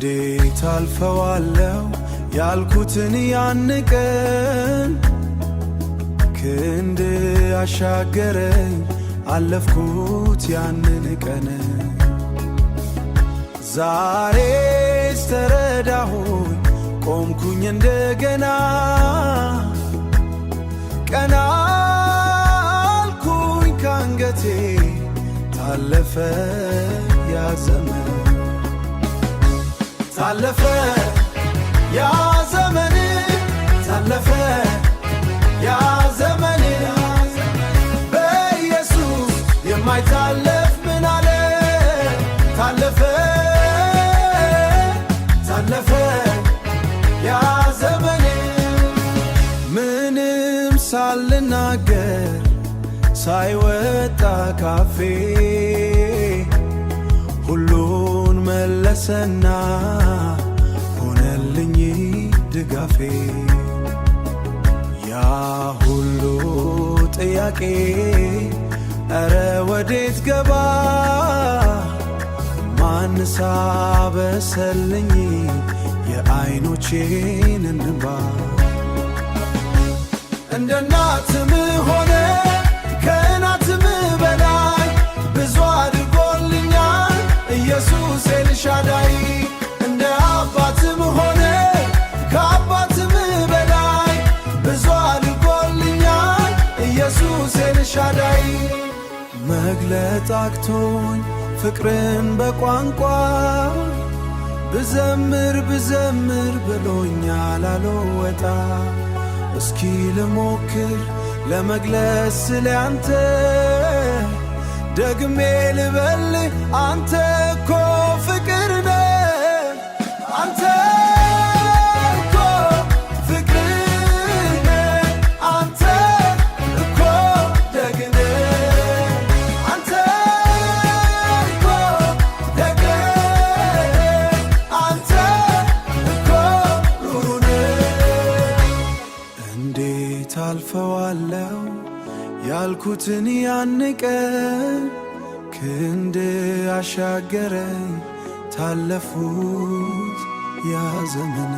እንዴት አልፈዋለሁ ያልኩትን ያን ቀን ክንድ አሻገረኝ አለፍኩት ያንን ቀን ዛሬስ ተረዳሁኝ ቆምኩኝ እንደገና ቀና አልኩኝ ካንገቴ ታለፈ ያ ዘመን ታለፈ ያ ዘመን ታለፈ ያ ዘመን በኢየሱስ የማይታለፍ ምን አለ ታለፈ ታለፈ ያ ዘመን ምንም ሳልናገር ሳይወጣ ካፌ ሁሉን መለሰና ሆነልኝ ድጋፌ ያ ሁሉ ጥያቄ እረ ወዴት ገባ ማንስ አበሰልኝ የዓይኖቼን እንባ እንደ እናትም ሆነ ከእናትም በላይ ብዙ አድርጎልኛል ኢየሱስ ኤልሻዳይ እንደ አባትም ሆነ ከአባትም በላይ ብዙ አድርጎልኛል ኢየሱስ ኤልሻዳይ መግለጥ አቅቶኝ ፍቅርን በቋንቋ ብዘምር ብሎኛል አልወጣ እስኪ ልሞክር ለመግለጽ ስላንተ ደግሜ ልበልህ አንተ እኮ ፍቅር ነህ አንተ እኮ ፍቅር ነህ አንተ እኮ ደግ ነህ አንተ እኮ ደግ ነህ አንተ እኮ ሩሩ ነህ እንዴት አልፈዋለሁ ያልኩትን ያን ቀን ክንድ አሻገረኝ ታለፉት ያ ዘመን